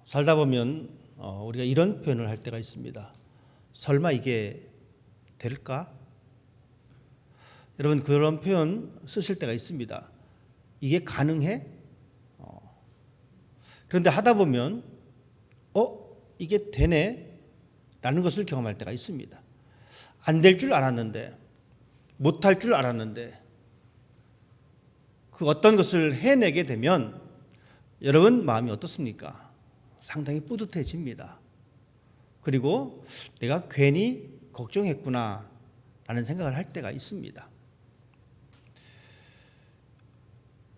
살다 보면 우리가 이런 표현을 할 때가 있습니다. 설마 이게 될까? 여러분 그런 표현 쓰실 때가 있습니다. 이게 가능해? 그런데 하다 보면 이게 되네? 라는 것을 경험할 때가 있습니다. 안 될 줄 알았는데, 못할 줄 알았는데 그 어떤 것을 해내게 되면 여러분 마음이 어떻습니까? 상당히 뿌듯해집니다. 그리고 내가 괜히 걱정했구나 라는 생각을 할 때가 있습니다.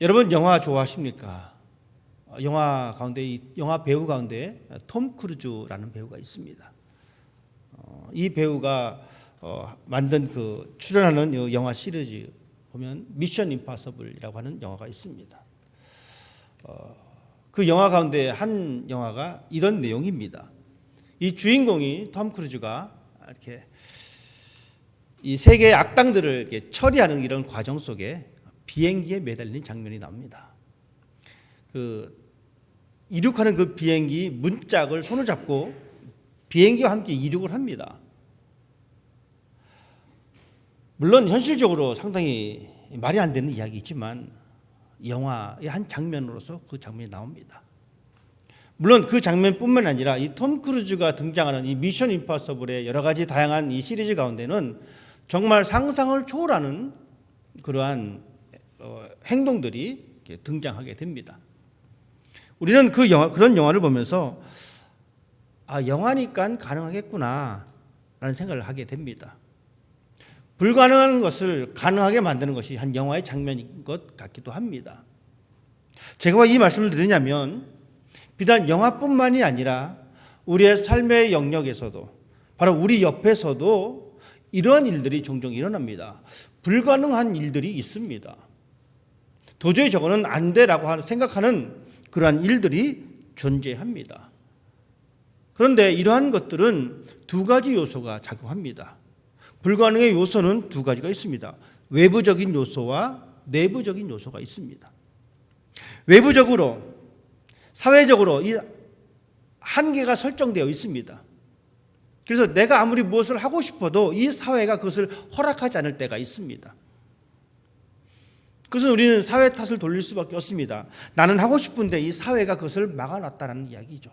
여러분 영화 좋아하십니까? 영화 배우 가운데 톰 크루즈라는 배우가 있습니다. 이 배우가 만든 출연하는 영화 시리즈 보면 미션 임파서블이라고 하는 영화가 있습니다. 그 영화 가운데 한 영화가 이런 내용입니다. 이 주인공이 톰 크루즈가 이렇게 이 세계의 악당들을 이렇게 처리하는 이런 과정 속에 비행기에 매달리는 장면이 나옵니다. 이륙하는 그 비행기 문짝을 손을 잡고 비행기와 함께 이륙을 합니다. 물론 현실적으로 상당히 말이 안 되는 이야기이지만 영화의 한 장면으로서 그 장면이 나옵니다. 물론 그 장면뿐만 아니라 이 톰 크루즈가 등장하는 이 미션 임파서블의 여러 가지 다양한 이 시리즈 가운데는 정말 상상을 초월하는 그러한 행동들이 등장하게 됩니다. 우리는 그런 영화를 보면서 영화니까 가능하겠구나 라는 생각을 하게 됩니다. 불가능한 것을 가능하게 만드는 것이 한 영화의 장면인 것 같기도 합니다. 제가 왜 이 말씀을 드리냐면 비단 영화뿐만이 아니라 우리의 삶의 영역에서도 바로 우리 옆에서도 이러한 일들이 종종 일어납니다. 불가능한 일들이 있습니다. 도저히 저거는 안 돼라고 생각하는 그러한 일들이 존재합니다. 그런데 이러한 것들은 두 가지 요소가 작용합니다. 불가능의 요소는 두 가지가 있습니다. 외부적인 요소와 내부적인 요소가 있습니다. 외부적으로, 사회적으로 이 한계가 설정되어 있습니다. 그래서 내가 아무리 무엇을 하고 싶어도 이 사회가 그것을 허락하지 않을 때가 있습니다. 그것은 우리는 사회 탓을 돌릴 수밖에 없습니다. 나는 하고 싶은데 이 사회가 그것을 막아놨다는 이야기죠.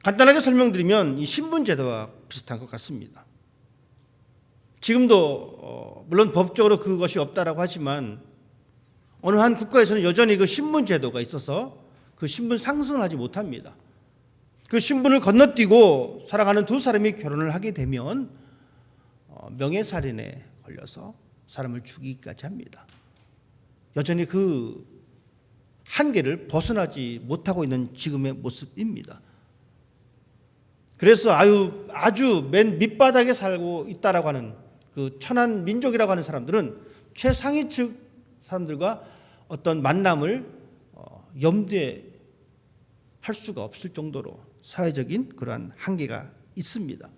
간단하게 설명드리면 이 신분제도와 비슷한 것 같습니다. 지금도 물론 법적으로 그것이 없다라고 하지만 어느 한 국가에서는 여전히 그 신분제도가 있어서 그 신분 상승을 하지 못합니다. 그 신분을 건너뛰고 살아가는 두 사람이 결혼을 하게 되면 명예살인에 걸려서 사람을 죽이기까지 합니다. 여전히 그 한계를 벗어나지 못하고 있는 지금의 모습입니다. 그래서 아주 맨 밑바닥에 살고 있다라고 하는 그 천한 민족이라고 하는 사람들은 최상위층 사람들과 어떤 만남을 염두에 할 수가 없을 정도로 사회적인 그러한 한계가 있습니다.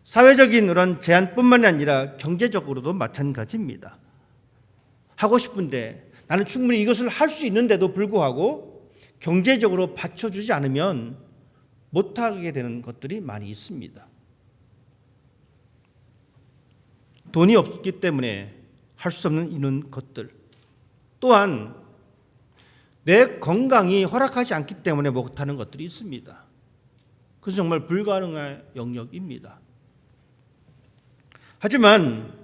사회적인 그런 제한뿐만이 아니라 경제적으로도 마찬가지입니다. 하고 싶은데 나는 충분히 이것을 할 수 있는데도 불구하고 경제적으로 받쳐주지 않으면 못하게 되는 것들이 많이 있습니다. 돈이 없기 때문에 할 수 없는 이런 것들, 또한 내 건강이 허락하지 않기 때문에 못하는 것들이 있습니다. 그것은 정말 불가능한 영역입니다. 하지만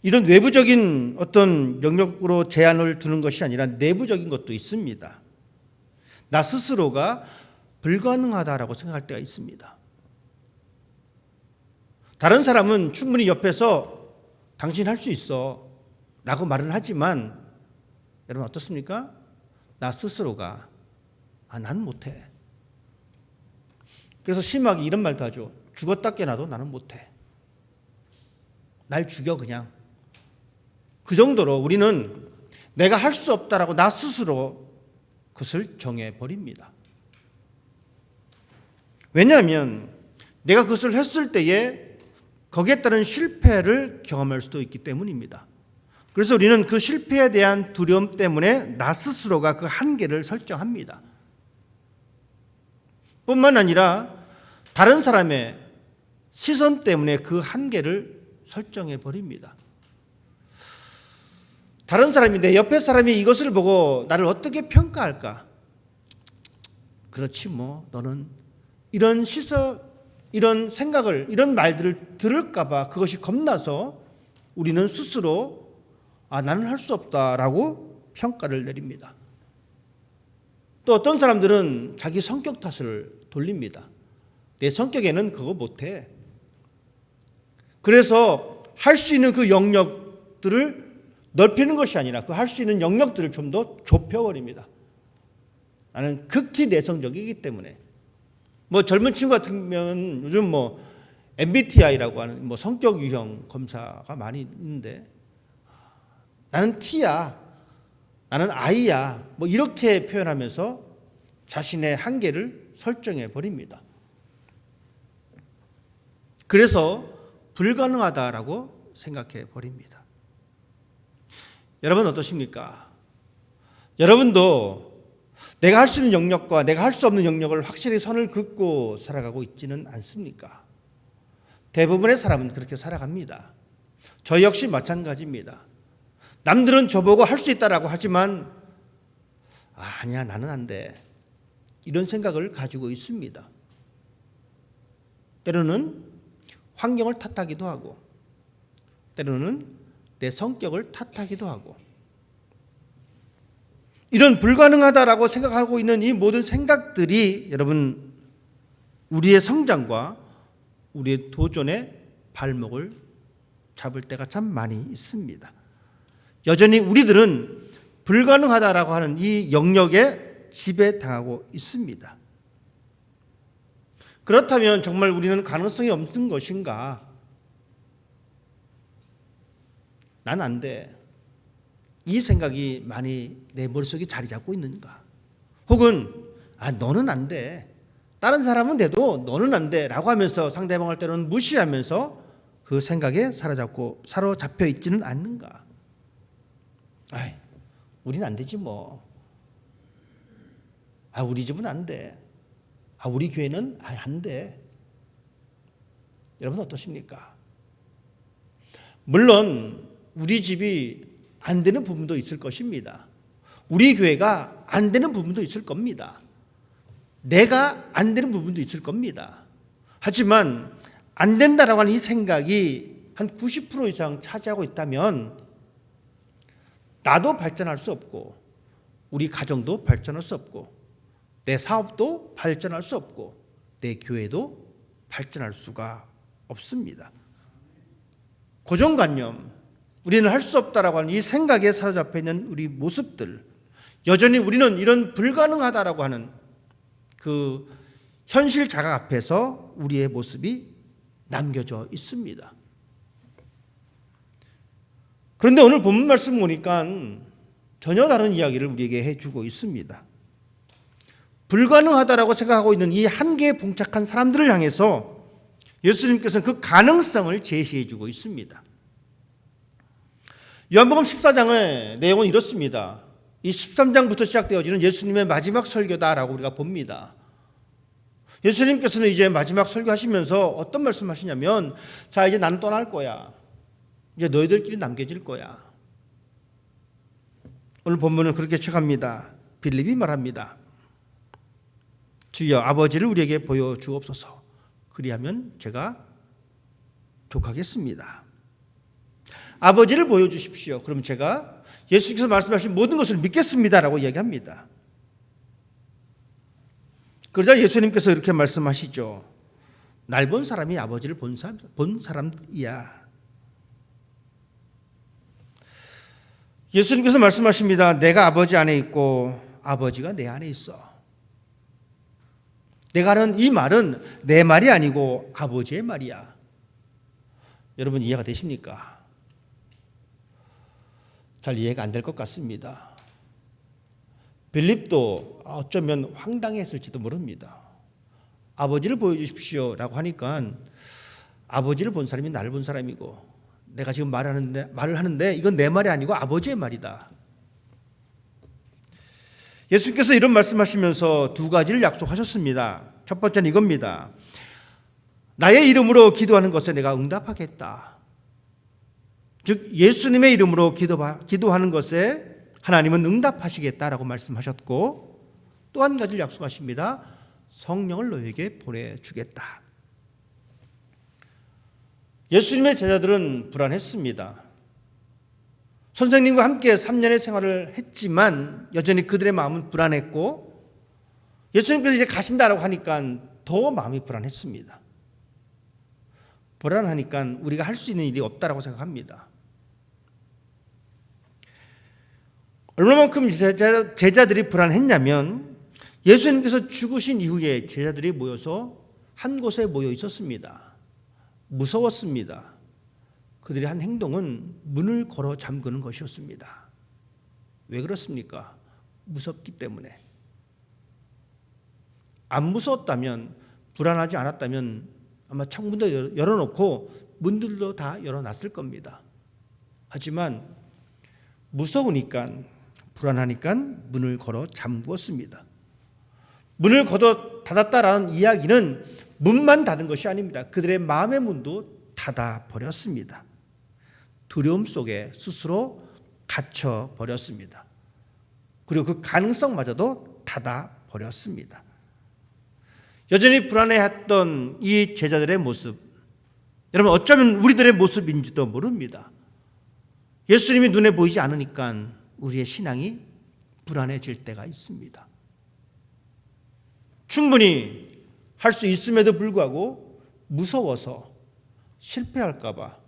이런 외부적인 어떤 영역으로 제한을 두는 것이 아니라 내부적인 것도 있습니다. 나 스스로가 불가능하다라고 생각할 때가 있습니다. 다른 사람은 충분히 옆에서 당신 할 수 있어 라고 말은 하지만 여러분 어떻습니까? 나 스스로가 난 못해. 그래서 심하게 이런 말도 하죠. 죽었다 깨나도 나는 못해. 날 죽여 그냥. 그 정도로 우리는 내가 할 수 없다라고 나 스스로 그것을 정해버립니다. 왜냐하면 내가 그것을 했을 때에 거기에 따른 실패를 경험할 수도 있기 때문입니다. 그래서 우리는 그 실패에 대한 두려움 때문에 나 스스로가 그 한계를 설정합니다. 뿐만 아니라 다른 사람의 시선 때문에 그 한계를 설정해 버립니다. 다른 사람이, 내 옆에 사람이 이것을 보고 나를 어떻게 평가할까? 그렇지 뭐 너는 이런 시선, 이런 생각을, 이런 말들을 들을까 봐 그것이 겁나서 우리는 스스로 나는 할 수 없다라고 평가를 내립니다. 또 어떤 사람들은 자기 성격 탓을 돌립니다. 내 성격에는 그거 못해. 그래서 할 수 있는 그 영역들을 넓히는 것이 아니라 그 할 수 있는 영역들을 좀 더 좁혀버립니다. 나는 극히 내성적이기 때문에. 뭐 젊은 친구 같으면 요즘 뭐 MBTI라고 하는 뭐 성격 유형 검사가 많이 있는데, 나는 T야, 나는 I야, 뭐 이렇게 표현하면서 자신의 한계를 설정해 버립니다. 그래서 불가능하다라고 생각해 버립니다. 여러분 어떠십니까? 여러분도 내가 할 수 있는 영역과 내가 할 수 없는 영역을 확실히 선을 긋고 살아가고 있지는 않습니까? 대부분의 사람은 그렇게 살아갑니다. 저 역시 마찬가지입니다. 남들은 저보고 할 수 있다라고 하지만 아니야 나는 안 돼, 이런 생각을 가지고 있습니다. 때로는 환경을 탓하기도 하고 때로는 내 성격을 탓하기도 하고, 이런 불가능하다라고 생각하고 있는 이 모든 생각들이 여러분 우리의 성장과 우리의 도전의 발목을 잡을 때가 참 많이 있습니다. 여전히 우리들은 불가능하다라고 하는 이 영역에 지배당하고 있습니다. 그렇다면 정말 우리는 가능성이 없는 것인가? 난 안 돼, 이 생각이 많이 내 머릿속에 자리 잡고 있는가? 혹은 너는 안 돼, 다른 사람은 돼도 너는 안 돼 라고 하면서 상대방을 때로는 무시하면서 그 생각에 사로잡혀 있지는 않는가? 우린 안 되지 뭐. 우리 집은 안 돼. 우리 교회는 안 돼. 여러분 어떠십니까? 물론 우리 집이 안 되는 부분도 있을 것입니다. 우리 교회가 안 되는 부분도 있을 겁니다. 내가 안 되는 부분도 있을 겁니다. 하지만 안 된다라고 하는 이 생각이 한 90% 이상 차지하고 있다면 나도 발전할 수 없고 우리 가정도 발전할 수 없고 내 사업도 발전할 수 없고 내 교회도 발전할 수가 없습니다. 고정관념, 우리는 할 수 없다라고 하는 이 생각에 사로잡혀 있는 우리 모습들, 여전히 우리는 이런 불가능하다라고 하는 그 현실 자각 앞에서 우리의 모습이 남겨져 있습니다. 그런데 오늘 본문 말씀 보니까 전혀 다른 이야기를 우리에게 해주고 있습니다. 불가능하다라고 생각하고 있는 이 한계에 봉착한 사람들을 향해서 예수님께서는 그 가능성을 제시해주고 있습니다. 요한복음 14장의 내용은 이렇습니다. 이 13장부터 시작되어지는 예수님의 마지막 설교다라고 우리가 봅니다. 예수님께서는 이제 마지막 설교하시면서 어떤 말씀하시냐면, 자 이제 나는 떠날 거야. 이제 너희들끼리 남겨질 거야. 오늘 본문은 그렇게 시작합니다. 빌립이 말합니다. 주여 아버지를 우리에게 보여주옵소서. 그리하면 제가 족하겠습니다. 아버지를 보여주십시오. 그럼 제가 예수께서 말씀하신 모든 것을 믿겠습니다라고 이야기합니다. 그러자 예수님께서 이렇게 말씀하시죠. 날 본 사람이 아버지를 본 사람이야. 예수님께서 말씀하십니다. 내가 아버지 안에 있고 아버지가 내 안에 있어. 내가 하는 이 말은 내 말이 아니고 아버지의 말이야. 여러분 이해가 되십니까? 잘 이해가 안 될 것 같습니다. 빌립도 어쩌면 황당했을지도 모릅니다. 아버지를 보여주십시오 라고 하니까 아버지를 본 사람이 나를 본 사람이고 내가 지금 말을 하는데 이건 내 말이 아니고 아버지의 말이다. 예수님께서 이런 말씀하시면서 두 가지를 약속하셨습니다. 첫 번째는 이겁니다. 나의 이름으로 기도하는 것에 내가 응답하겠다. 즉 예수님의 이름으로 기도하는 것에 하나님은 응답하시겠다라고 말씀하셨고, 또 한 가지를 약속하십니다. 성령을 너에게 보내주겠다. 예수님의 제자들은 불안했습니다. 선생님과 함께 3년의 생활을 했지만 여전히 그들의 마음은 불안했고, 예수님께서 이제 가신다라고 하니까 더 마음이 불안했습니다. 불안하니까 우리가 할 수 있는 일이 없다라고 생각합니다. 얼마만큼 제자들이 불안했냐면, 예수님께서 죽으신 이후에 제자들이 모여서 한 곳에 모여 있었습니다. 무서웠습니다. 그들이 한 행동은 문을 걸어 잠그는 것이었습니다. 왜 그렇습니까? 무섭기 때문에. 안 무서웠다면, 불안하지 않았다면 아마 창문도 열어놓고 문들도 다 열어놨을 겁니다. 하지만 무서우니까, 불안하니까 문을 걸어 잠그었습니다. 문을 걷어 닫았다라는 이야기는 문만 닫은 것이 아닙니다. 그들의 마음의 문도 닫아버렸습니다. 두려움 속에 스스로 갇혀버렸습니다. 그리고 그 가능성마저도 닫아버렸습니다. 여전히 불안해했던 이 제자들의 모습, 여러분 어쩌면 우리들의 모습인지도 모릅니다. 예수님이 눈에 보이지 않으니까 우리의 신앙이 불안해질 때가 있습니다. 충분히 할 수 있음에도 불구하고 무서워서 실패할까 봐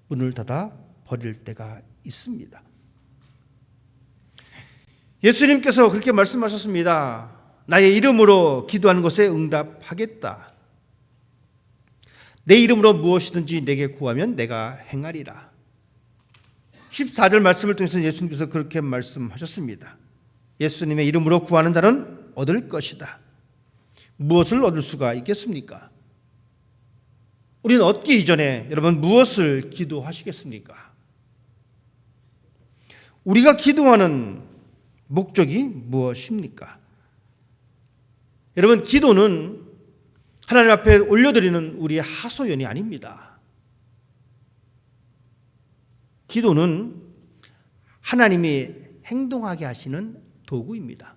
문을 닫아 버릴 때가 있습니다. 예수님께서 그렇게 말씀하셨습니다. 나의 이름으로 기도하는 것에 응답하겠다. 내 이름으로 무엇이든지 내게 구하면 내가 행하리라. 14절 말씀을 통해서 예수님께서 그렇게 말씀하셨습니다. 예수님의 이름으로 구하는 자는 얻을 것이다. 무엇을 얻을 수가 있겠습니까? 우리는 얻기 이전에 여러분 무엇을 기도하시겠습니까? 우리가 기도하는 목적이 무엇입니까? 여러분 기도는 하나님 앞에 올려드리는 우리의 하소연이 아닙니다. 기도는 하나님이 행동하게 하시는 도구입니다.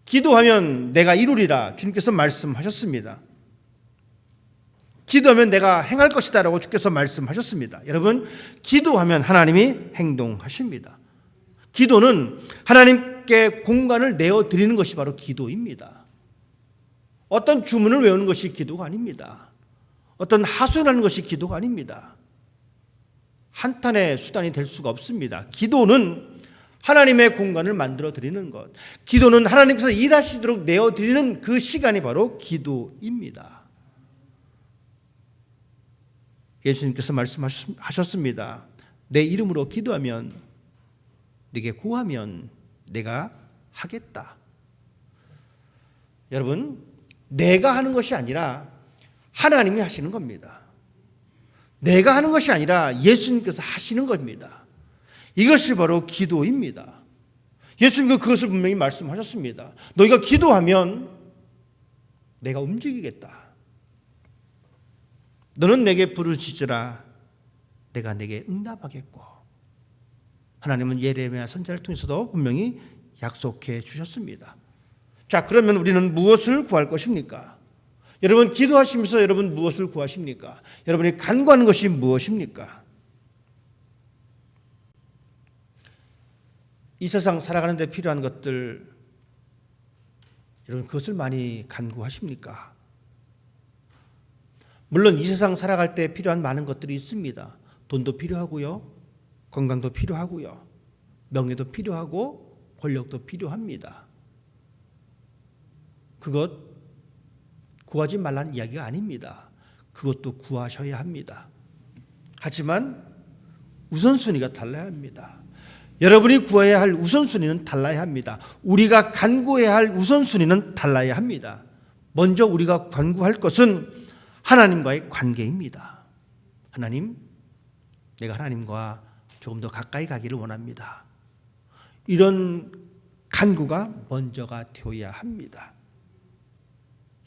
기도하면 내가 이루리라 주님께서 말씀하셨습니다. 기도하면 내가 행할 것이다 라고 주께서 말씀하셨습니다. 여러분 기도하면 하나님이 행동하십니다. 기도는 하나님께 공간을 내어드리는 것이 바로 기도입니다. 어떤 주문을 외우는 것이 기도가 아닙니다. 어떤 하소연하는 것이 기도가 아닙니다. 한탄의 수단이 될 수가 없습니다. 기도는 하나님의 공간을 만들어 드리는 것, 기도는 하나님께서 일하시도록 내어드리는 그 시간이 바로 기도입니다. 예수님께서 말씀하셨습니다. 내 이름으로 기도하면, 네게 구하면 내가 하겠다. 여러분, 내가 하는 것이 아니라 하나님이 하시는 겁니다. 내가 하는 것이 아니라 예수님께서 하시는 겁니다. 이것이 바로 기도입니다. 예수님은 그것을 분명히 말씀하셨습니다. 너희가 기도하면 내가 움직이겠다. 너는 내게 부르짖으라. 내가 내게 응답하겠고. 하나님은 예레미야 선지자를 통해서도 분명히 약속해 주셨습니다. 자, 그러면 우리는 무엇을 구할 것입니까? 여러분 기도하시면서 여러분 무엇을 구하십니까? 여러분이 간구하는 것이 무엇입니까? 이 세상 살아가는 데 필요한 것들, 여러분 그것을 많이 간구하십니까? 물론 이 세상 살아갈 때 필요한 많은 것들이 있습니다. 돈도 필요하고요, 건강도 필요하고요, 명예도 필요하고 권력도 필요합니다. 그것 구하지 말라는 이야기가 아닙니다. 그것도 구하셔야 합니다. 하지만 우선순위가 달라야 합니다. 여러분이 구해야 할 우선순위는 달라야 합니다. 우리가 간구해야 할 우선순위는 달라야 합니다. 먼저 우리가 간구할 것은 하나님과의 관계입니다. 하나님, 내가 하나님과 조금 더 가까이 가기를 원합니다. 이런 간구가 먼저가 되어야 합니다.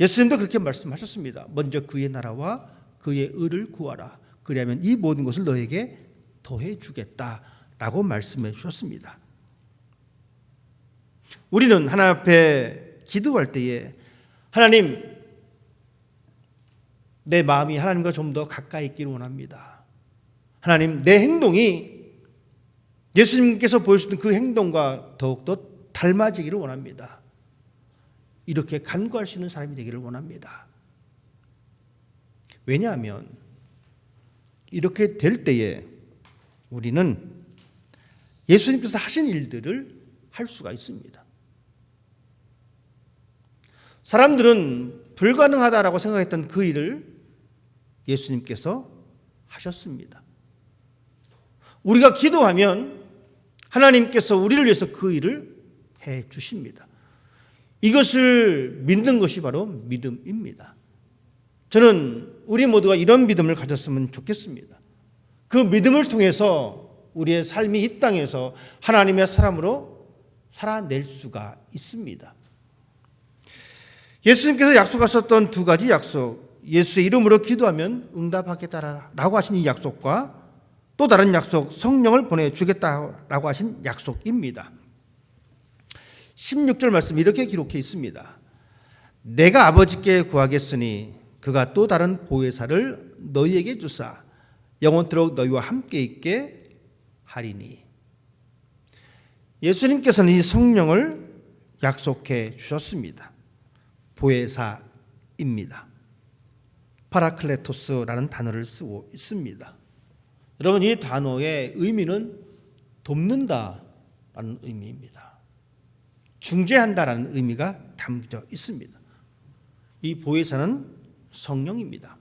예수님도 그렇게 말씀하셨습니다. 먼저 그의 나라와 그의 의를 구하라. 그리하면 이 모든 것을 너에게 더해 주겠다라고 말씀해 주셨습니다. 우리는 하나님 앞에 기도할 때에 하나님, 내 마음이 하나님과 좀 더 가까이 있기를 원합니다. 하나님, 내 행동이 예수님께서 보여주신 그 행동과 더욱더 닮아지기를 원합니다. 이렇게 간구할 수 있는 사람이 되기를 원합니다. 왜냐하면 이렇게 될 때에 우리는 예수님께서 하신 일들을 할 수가 있습니다. 사람들은 불가능하다라고 생각했던 그 일을 예수님께서 하셨습니다. 우리가 기도하면 하나님께서 우리를 위해서 그 일을 해 주십니다. 이것을 믿는 것이 바로 믿음입니다. 저는 우리 모두가 이런 믿음을 가졌으면 좋겠습니다. 그 믿음을 통해서 우리의 삶이 이 땅에서 하나님의 사람으로 살아낼 수가 있습니다. 예수님께서 약속하셨던 두 가지 약속, 예수의 이름으로 기도하면 응답하겠다라고 하신 이 약속과 또 다른 약속, 성령을 보내주겠다라고 하신 약속입니다. 16절 말씀 이렇게 기록해 있습니다. 내가 아버지께 구하겠으니 그가 또 다른 보혜사를 너희에게 주사 영원토록 너희와 함께 있게 하리니. 예수님께서는 이 성령을 약속해 주셨습니다. 보혜사입니다. 파라클레토스라는 단어를 쓰고 있습니다. 여러분, 이 단어의 의미는 돕는다라는 의미입니다. 중재한다라는 의미가 담겨 있습니다. 이 보혜사는 성령입니다.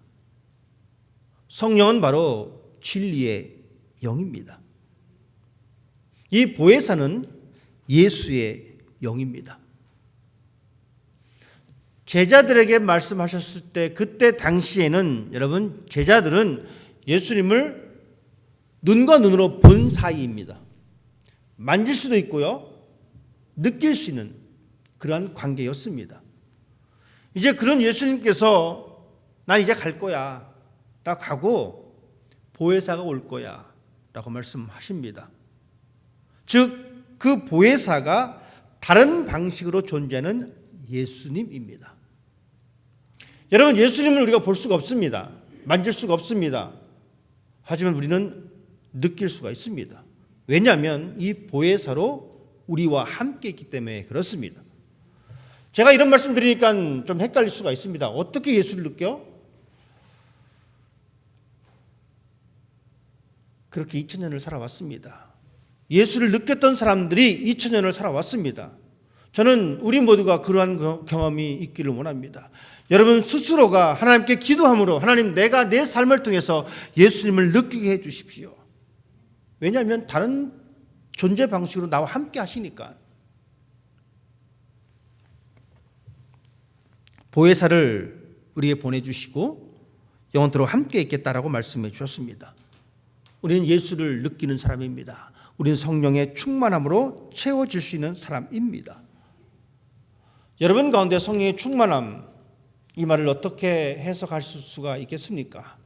성령은 바로 진리의 영입니다. 이 보혜사는 예수의 영입니다. 제자들에게 말씀하셨을 때 그때 당시에는 여러분 제자들은 예수님을 눈과 눈으로 본 사이입니다. 만질 수도 있고요. 느낄 수 있는 그러한 관계였습니다. 이제 그런 예수님께서 난 이제 갈 거야. 나 가고 보혜사가 올 거야. 라고 말씀하십니다. 즉 그 보혜사가 다른 방식으로 존재하는 예수님입니다. 여러분, 예수님을 우리가 볼 수가 없습니다. 만질 수가 없습니다. 하지만 우리는 느낄 수가 있습니다. 왜냐하면 이 보혜사로 우리와 함께 있기 때문에 그렇습니다. 제가 이런 말씀 드리니까 좀 헷갈릴 수가 있습니다. 어떻게 예수를 느껴? 그렇게 2000년을 살아왔습니다. 예수를 느꼈던 사람들이 2000년을 살아왔습니다. 저는 우리 모두가 그러한 경험이 있기를 원합니다. 여러분 스스로가 하나님께 기도함으로 하나님, 내가 내 삶을 통해서 예수님을 느끼게 해 주십시오. 왜냐하면 다른 존재 방식으로 나와 함께 하시니까. 보혜사를 우리에게 보내주시고 영원토록 함께 있겠다라고 말씀해 주셨습니다. 우리는 예수를 느끼는 사람입니다. 우리는 성령의 충만함으로 채워질 수 있는 사람입니다. 여러분 가운데 성령의 충만함, 이 말을 어떻게 해석할 수가 있겠습니까?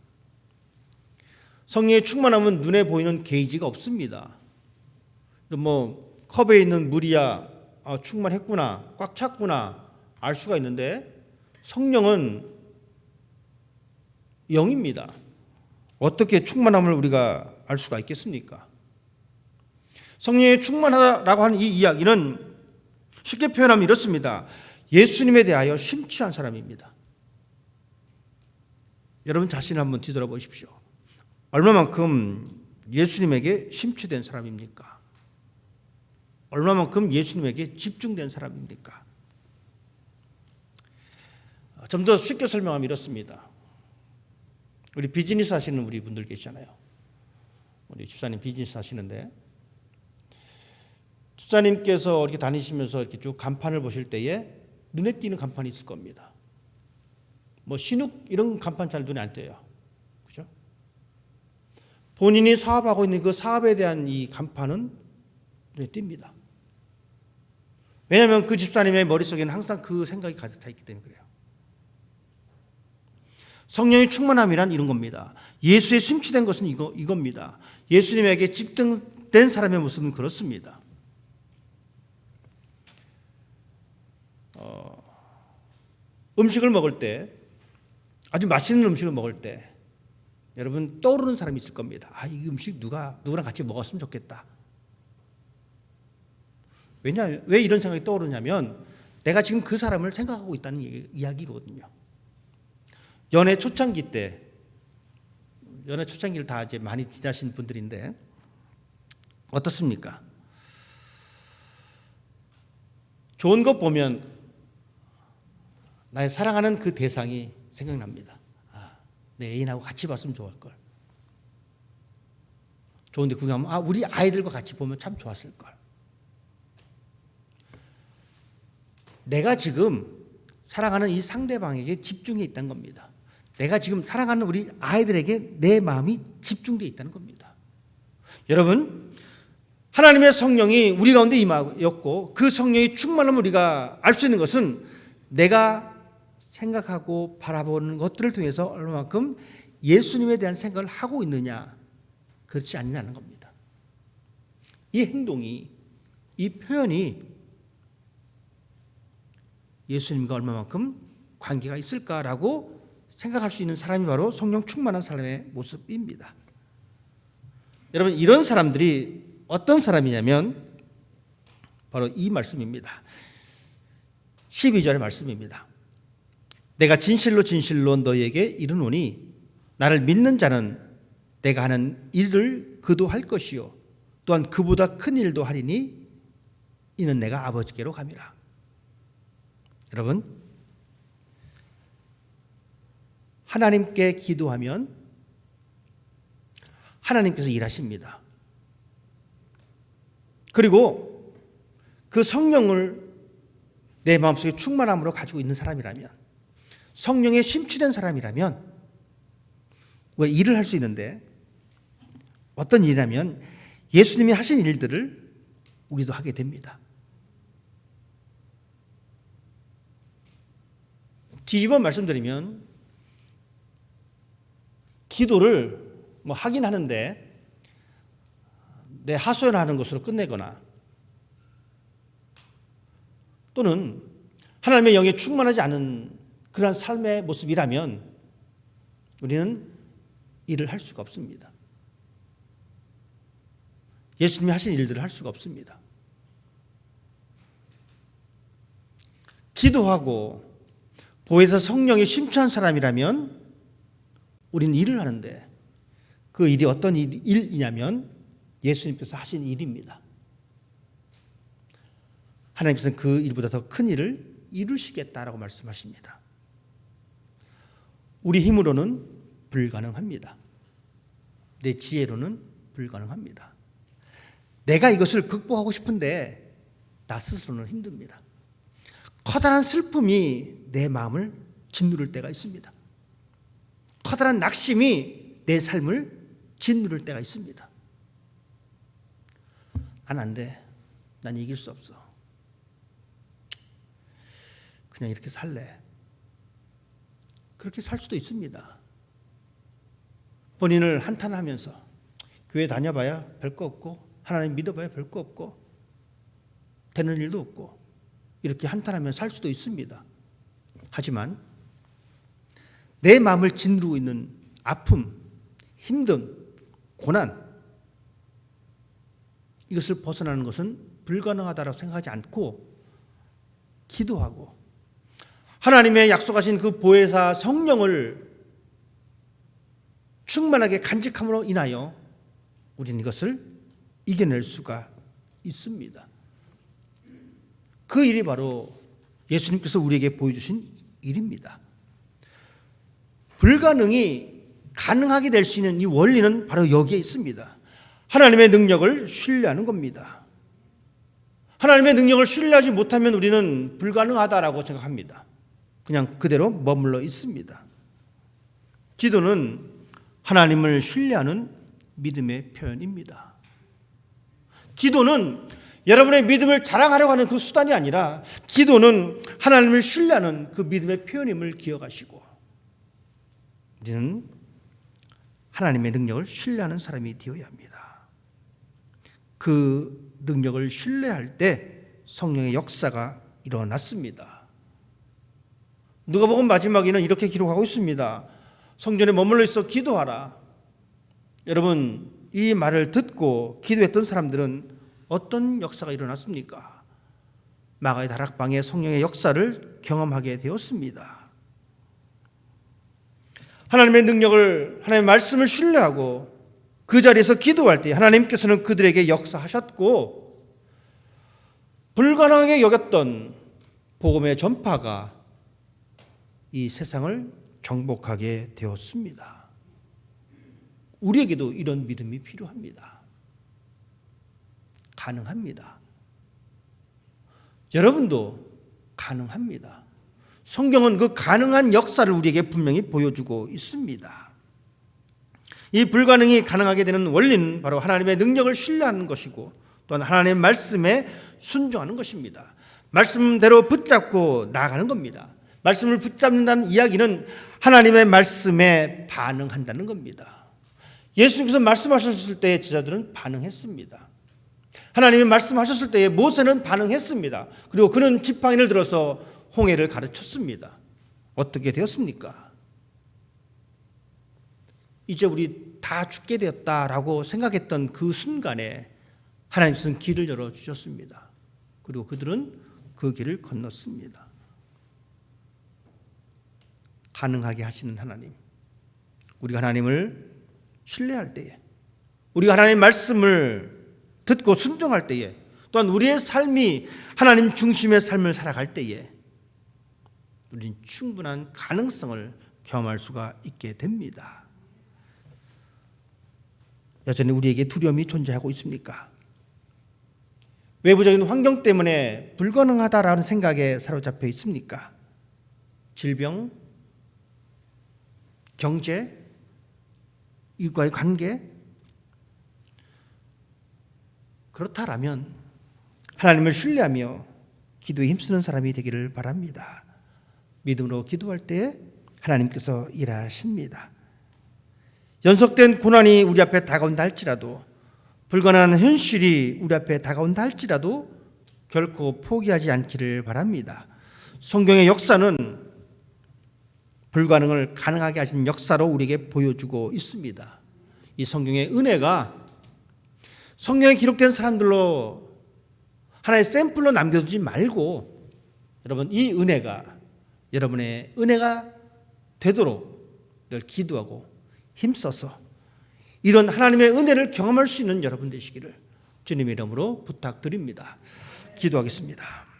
성령의 충만함은 눈에 보이는 게이지가 없습니다. 컵에 있는 물이야 충만했구나, 꽉 찼구나 알 수가 있는데 성령은 영입니다. 어떻게 충만함을 우리가 알 수가 있겠습니까? 성령의 충만하다라고 하는 이 이야기는 쉽게 표현하면 이렇습니다. 예수님에 대하여 심취한 사람입니다. 여러분 자신을 한번 뒤돌아보십시오. 얼마만큼 예수님에게 심취된 사람입니까? 얼마만큼 예수님에게 집중된 사람입니까? 좀 더 쉽게 설명하면 이렇습니다. 우리 비즈니스 하시는 우리 분들 계시잖아요. 우리 집사님 비즈니스 하시는데 집사님께서 이렇게 다니시면서 이렇게 쭉 간판을 보실 때에 눈에 띄는 간판이 있을 겁니다. 뭐 신욱 이런 간판 잘 눈에 안 띄어요. 그죠? 본인이 사업하고 있는 그 사업에 대한 이 간판은 눈에 띕니다. 왜냐하면 그 집사님의 머릿속에는 항상 그 생각이 가득 차 있기 때문에 그래요. 성령의 충만함이란 이런 겁니다. 예수에 심취된 것은 이겁니다. 예수님에게 집중된 사람의 모습은 그렇습니다. 음식을 먹을 때, 아주 맛있는 음식을 먹을 때 여러분 떠오르는 사람이 있을 겁니다. 이 음식 누구랑 같이 먹었으면 좋겠다. 왜 이런 생각이 떠오르냐면 내가 지금 그 사람을 생각하고 있다는 이야기거든요. 연애 초창기를 다 이제 많이 지나신 분들인데 어떻습니까? 좋은 것 보면 나의 사랑하는 그 대상이 생각납니다. 내 애인하고 같이 봤으면 좋을 걸. 좋은데 구경하면 우리 아이들과 같이 보면 참 좋았을 걸. 내가 지금 사랑하는 이 상대방에게 집중해 있다는 겁니다. 내가 지금 사랑하는 우리 아이들에게 내 마음이 집중되어 있다는 겁니다. 여러분, 하나님의 성령이 우리 가운데 임하였고 그 성령이 충만함을 우리가 알 수 있는 것은 내가 생각하고 바라보는 것들을 통해서 얼마만큼 예수님에 대한 생각을 하고 있느냐, 그렇지 않느냐는 겁니다. 이 행동이, 이 표현이 예수님과 얼마만큼 관계가 있을까라고 생각할 수 있는 사람이 바로 성령 충만한 사람의 모습입니다. 여러분, 이런 사람들이 어떤 사람이냐면 바로 이 말씀입니다. 12절의 말씀입니다. 내가 진실로 진실로 너희에게 이르노니 나를 믿는 자는 내가 하는 일을 그도 할 것이요 또한 그보다 큰 일도 하리니 이는 내가 아버지께로 감이라. 여러분, 하나님께 기도하면 하나님께서 일하십니다. 그리고 그 성령을 내 마음속에 충만함으로 가지고 있는 사람이라면, 성령에 심취된 사람이라면 왜 일을 할 수 있는데, 어떤 일이냐면 예수님이 하신 일들을 우리도 하게 됩니다. 뒤집어 말씀드리면 기도를 하긴 하는데 내 하소연하는 것으로 끝내거나 또는 하나님의 영에 충만하지 않은 그러한 삶의 모습이라면 우리는 일을 할 수가 없습니다. 예수님이 하신 일들을 할 수가 없습니다. 기도하고 보혜사 성령에 심취한 사람이라면 우리는 일을 하는데 그 일이 어떤 일이냐면 예수님께서 하신 일입니다. 하나님께서는 그 일보다 더 큰 일을 이루시겠다라고 말씀하십니다. 우리 힘으로는 불가능합니다. 내 지혜로는 불가능합니다. 내가 이것을 극복하고 싶은데 나 스스로는 힘듭니다. 커다란 슬픔이 내 마음을 짓누를 때가 있습니다. 커다란 낙심이 내 삶을 짓누를 때가 있습니다. 난 안 돼. 난 이길 수 없어. 그냥 이렇게 살래. 그렇게 살 수도 있습니다. 본인을 한탄하면서 교회 다녀봐야 별거 없고 하나님 믿어봐야 별거 없고 되는 일도 없고 이렇게 한탄하면 살 수도 있습니다. 하지만 내 마음을 짓누르고 있는 아픔, 힘든 고난, 이것을 벗어나는 것은 불가능하다고 생각하지 않고 기도하고 하나님의 약속하신 그 보혜사 성령을 충만하게 간직함으로 인하여 우리는 이것을 이겨낼 수가 있습니다. 그 일이 바로 예수님께서 우리에게 보여주신 일입니다. 불가능이 가능하게 될 수 있는 이 원리는 바로 여기에 있습니다. 하나님의 능력을 신뢰하는 겁니다. 하나님의 능력을 신뢰하지 못하면 우리는 불가능하다라고 생각합니다. 그냥 그대로 머물러 있습니다. 기도는 하나님을 신뢰하는 믿음의 표현입니다. 기도는 여러분의 믿음을 자랑하려고 하는 그 수단이 아니라 기도는 하나님을 신뢰하는 그 믿음의 표현임을 기억하시고 우리는 하나님의 능력을 신뢰하는 사람이 되어야 합니다. 그 능력을 신뢰할 때 성령의 역사가 일어났습니다. 누가복음 마지막에는 이렇게 기록하고 있습니다. 성전에 머물러 있어 기도하라. 여러분, 이 말을 듣고 기도했던 사람들은 어떤 역사가 일어났습니까? 마가의 다락방에 성령의 역사를 경험하게 되었습니다. 하나님의 능력을, 하나님의 말씀을 신뢰하고 그 자리에서 기도할 때 하나님께서는 그들에게 역사하셨고 불가능하게 여겼던 복음의 전파가 이 세상을 정복하게 되었습니다. 우리에게도 이런 믿음이 필요합니다. 가능합니다. 여러분도 가능합니다. 성경은 그 가능한 역사를 우리에게 분명히 보여주고 있습니다. 이 불가능이 가능하게 되는 원리는 바로 하나님의 능력을 신뢰하는 것이고 또한 하나님의 말씀에 순종하는 것입니다. 말씀대로 붙잡고 나아가는 겁니다. 말씀을 붙잡는다는 이야기는 하나님의 말씀에 반응한다는 겁니다. 예수님께서 말씀하셨을 때 제자들은 반응했습니다. 하나님이 말씀하셨을 때에 모세는 반응했습니다. 그리고 그는 지팡이를 들어서 홍해를 가르쳤습니다. 어떻게 되었습니까? 이제 우리 다 죽게 되었다라고 생각했던 그 순간에 하나님께서는 길을 열어주셨습니다. 그리고 그들은 그 길을 건넜습니다. 가능하게 하시는 하나님, 우리가 하나님을 신뢰할 때에, 우리가 하나님의 말씀을 듣고 순종할 때에, 또한 우리의 삶이 하나님 중심의 삶을 살아갈 때에 우리는 충분한 가능성을 경험할 수가 있게 됩니다. 여전히 우리에게 두려움이 존재하고 있습니까? 외부적인 환경 때문에 불가능하다라는 생각에 사로잡혀 있습니까? 질병, 경제, 이과의 관계? 그렇다라면 하나님을 신뢰하며 기도에 힘쓰는 사람이 되기를 바랍니다. 믿음으로 기도할 때 하나님께서 일하십니다. 연속된 고난이 우리 앞에 다가온다 할지라도, 불가능한 현실이 우리 앞에 다가온다 할지라도 결코 포기하지 않기를 바랍니다. 성경의 역사는 불가능을 가능하게 하신 역사로 우리에게 보여주고 있습니다. 이 성경의 은혜가 성경에 기록된 사람들로 하나의 샘플로 남겨두지 말고 여러분, 이 은혜가 여러분의 은혜가 되도록 늘 기도하고 힘써서 이런 하나님의 은혜를 경험할 수 있는 여러분 되시기를 주님의 이름으로 부탁드립니다. 기도하겠습니다.